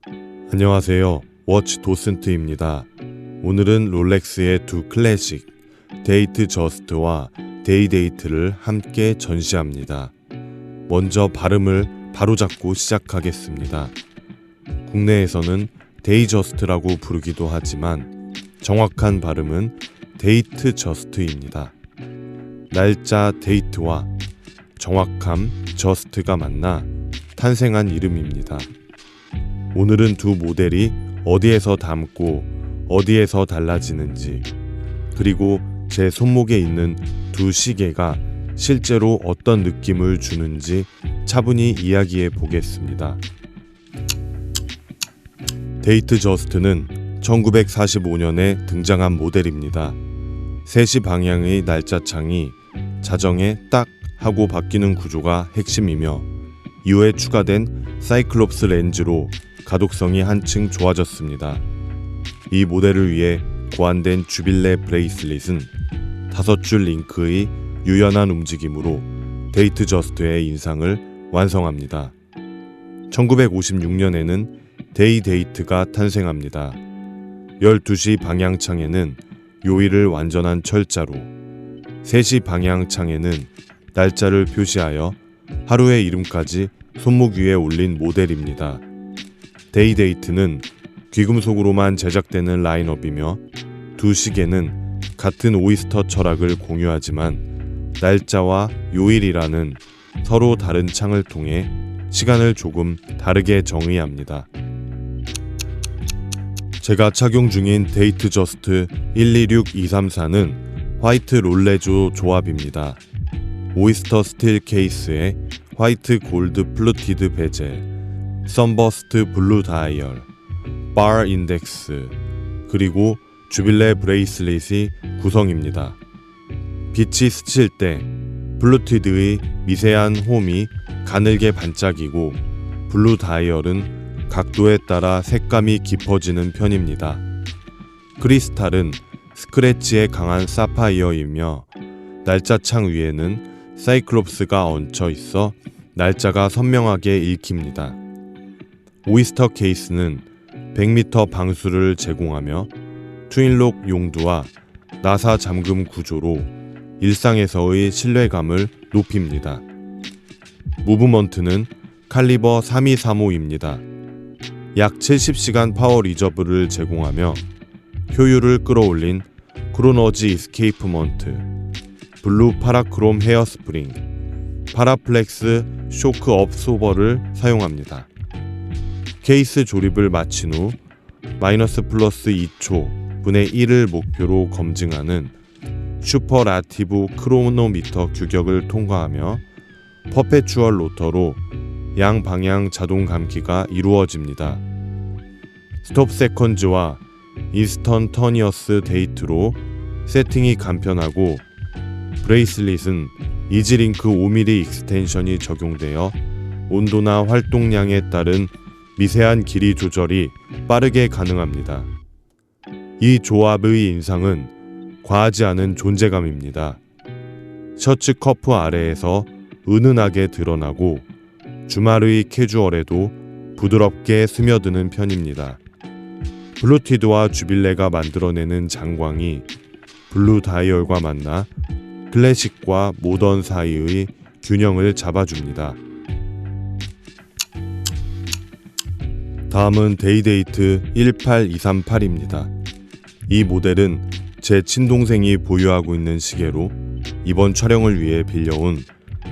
안녕하세요. 워치 도슨트입니다. 오늘은 롤렉스의 두 클래식, 데이트 저스트와 데이데이트를 함께 전시합니다. 먼저 발음을 바로잡고 시작하겠습니다. 국내에서는 데이저스트라고 부르기도 하지만 정확한 발음은 데이트 저스트입니다. 날짜 데이트와 정확함 저스트가 만나 탄생한 이름입니다. 오늘은 두 모델이 어디에서 닮고 어디에서 달라지는지, 그리고 제 손목에 있는 두 시계가 실제로 어떤 느낌을 주는지 차분히 이야기해 보겠습니다. 데이트 저스트는 1945년에 등장한 모델입니다. 3시 방향의 날짜창이 자정에 딱 하고 바뀌는 구조가 핵심이며 이후에 추가된 사이클롭스 렌즈로 가독성이 한층 좋아졌습니다. 이 모델을 위해 고안된 주빌레 브레이슬릿은 5줄 링크의 유연한 움직임으로 데이트 저스트의 인상을 완성합니다. 1956년에는 데이데이트가 탄생합니다. 12시 방향창에는 요일을 완전한 철자로, 3시 방향창에는 날짜를 표시하여 하루의 이름까지 손목 위에 올린 모델입니다. 데이데이트는 귀금속으로만 제작되는 라인업이며 두 시계는 같은 오이스터 철학을 공유하지만 날짜와 요일이라는 서로 다른 창을 통해 시간을 조금 다르게 정의합니다. 제가 착용 중인 데이트 저스트 126234는 화이트 롤레조 조합입니다. 오이스터 스틸 케이스에 화이트 골드 플루티드 베젤, 선버스트 블루 다이얼, 바 인덱스, 그리고 주빌레 브레이슬릿이 구성입니다. 빛이 스칠 때 플루티드의 미세한 홈이 가늘게 반짝이고 블루 다이얼은 각도에 따라 색감이 깊어지는 편입니다. 크리스탈은 스크래치에 강한 사파이어이며 날짜창 위에는 사이클롭스가 얹혀 있어 날짜가 선명하게 읽힙니다. 오이스터 케이스는 100m 방수를 제공하며 트윈록 용두와 나사 잠금 구조로 일상에서의 신뢰감을 높입니다. 무브먼트는 칼리버 3235입니다. 약 70시간 파워 리저브를 제공하며 효율을 끌어올린 크로너지 이스케이프먼트, 블루 파라크롬 헤어스프링, 파라플렉스 쇼크 업소버를 사용합니다. 케이스 조립을 마친 후 마이너스 플러스 2초 분의 1을 목표로 검증하는 슈퍼라티브 크로노미터 규격을 통과하며 퍼페추얼 로터로 양방향 자동 감기가 이루어집니다. 스톱 세컨즈와 인스턴터니어스 데이트로 세팅이 간편하고 브레이슬릿은 이지링크 5mm 익스텐션이 적용되어 온도나 활동량에 따른 미세한 길이 조절이 빠르게 가능합니다. 이 조합의 인상은 과하지 않은 존재감입니다. 셔츠 커프 아래에서 은은하게 드러나고 주말의 캐주얼에도 부드럽게 스며드는 편입니다. 블루티드와 주빌레가 만들어내는 장광이 블루 다이얼과 만나 클래식과 모던 사이의 균형을 잡아줍니다. 다음은 데이데이트 18238입니다. 이 모델은 제 친동생이 보유하고 있는 시계로 이번 촬영을 위해 빌려온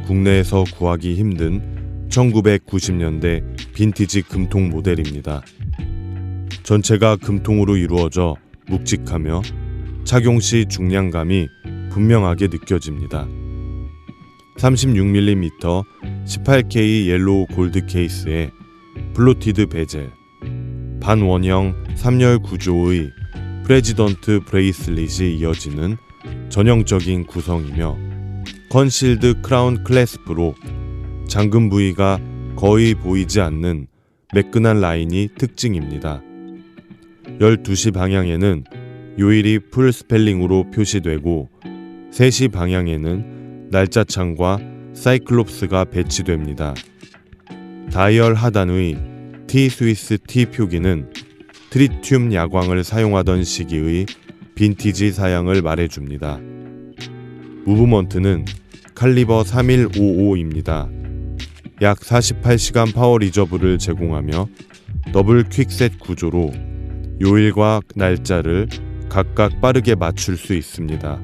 국내에서 구하기 힘든 1990년대 빈티지 금통 모델입니다. 전체가 금통으로 이루어져 묵직하며 착용 시 중량감이 분명하게 느껴집니다. 36mm 18K 옐로우 골드 케이스에 플루티드 베젤, 반원형 3열 구조의 프레지던트 브레이슬릿이 이어지는 전형적인 구성이며 컨실드 크라운 클래스프로 잠금 부위가 거의 보이지 않는 매끈한 라인이 특징입니다. 12시 방향에는 요일이 풀 스펠링으로 표시되고 3시 방향에는 날짜창과 사이클롭스가 배치됩니다. 다이얼 하단의 T 스위스 T 표기는 트리튬 야광을 사용하던 시기의 빈티지 사양을 말해줍니다. 무브먼트는 칼리버 3155입니다. 약 48시간 파워 리저브를 제공하며 더블 퀵셋 구조로 요일과 날짜를 각각 빠르게 맞출 수 있습니다.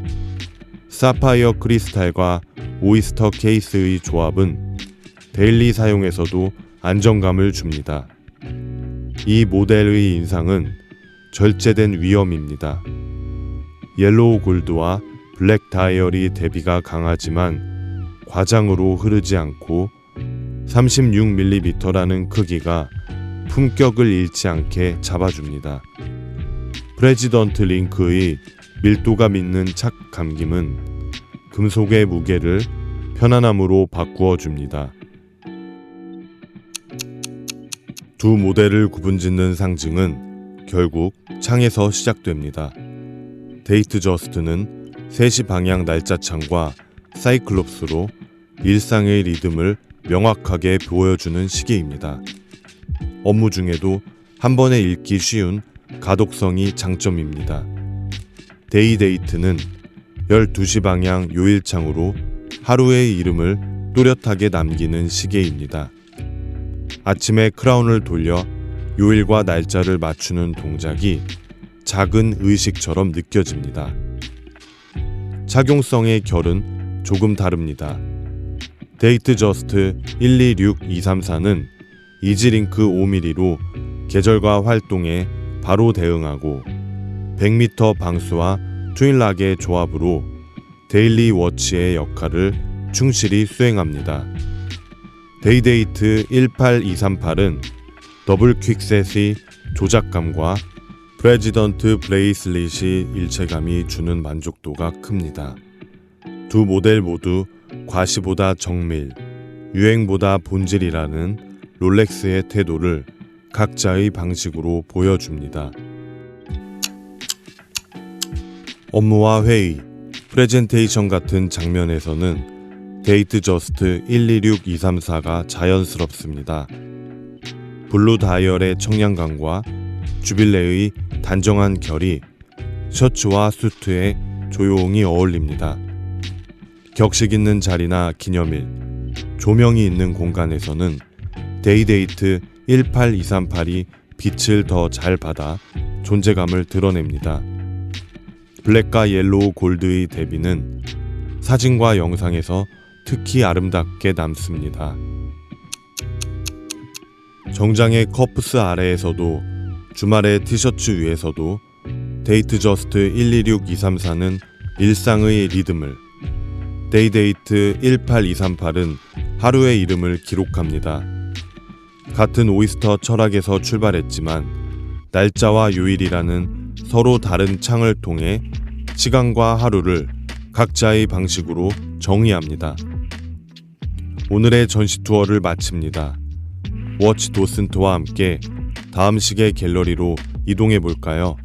사파이어 크리스탈과 오이스터 케이스의 조합은 데일리 사용에서도 안정감을 줍니다. 이 모델의 인상은 절제된 위엄입니다. 옐로우 골드와 블랙 다이얼이 대비가 강하지만 과장으로 흐르지 않고 36mm라는 크기가 품격을 잃지 않게 잡아줍니다. 프레지던트 링크의 밀도감 있는 착 감김은 금속의 무게를 편안함으로 바꾸어 줍니다. 두 모델을 구분짓는 상징은 결국 창에서 시작됩니다. 데이트 저스트는 3시 방향 날짜창과 사이클롭스로 일상의 리듬을 명확하게 보여주는 시계입니다. 업무 중에도 한 번에 읽기 쉬운 가독성이 장점입니다. 데이데이트는 12시 방향 요일창으로 하루의 이름을 또렷하게 남기는 시계입니다. 아침에 크라운을 돌려 요일과 날짜를 맞추는 동작이 작은 의식처럼 느껴집니다. 착용성의 결은 조금 다릅니다. 데이트 저스트 126234는 이지링크 5mm로 계절과 활동에 바로 대응하고 100m 방수와 트윈락의 조합으로 데일리 워치의 역할을 충실히 수행합니다. 데이데이트 18238은 더블 퀵셋의 조작감과 프레지던트 브레이슬릿이 일체감이 주는 만족도가 큽니다. 두 모델 모두 과시보다 정밀, 유행보다 본질이라는 롤렉스의 태도를 각자의 방식으로 보여줍니다. 업무와 회의, 프레젠테이션 같은 장면에서는 데이트 저스트 126234가 자연스럽습니다. 블루 다이얼의 청량감과 주빌레의 단정한 결이 셔츠와 수트에 조용히 어울립니다. 격식 있는 자리나 기념일, 조명이 있는 공간에서는 데이데이트 18238이 빛을 더 잘 받아 존재감을 드러냅니다. 블랙과 옐로우 골드의 대비는 사진과 영상에서 특히 아름답게 남습니다. 정장의 커프스 아래에서도 주말의 티셔츠 위에서도 데이트 저스트 126234는 일상의 리듬을, 데이데이트 18238은 하루의 이름을 기록합니다. 같은 오이스터 철학에서 출발했지만 날짜와 요일이라는 서로 다른 창을 통해 시간과 하루를 각자의 방식으로 정의합니다. 오늘의 전시 투어를 마칩니다. 워치 도슨트와 함께 다음 시계 갤러리로 이동해 볼까요?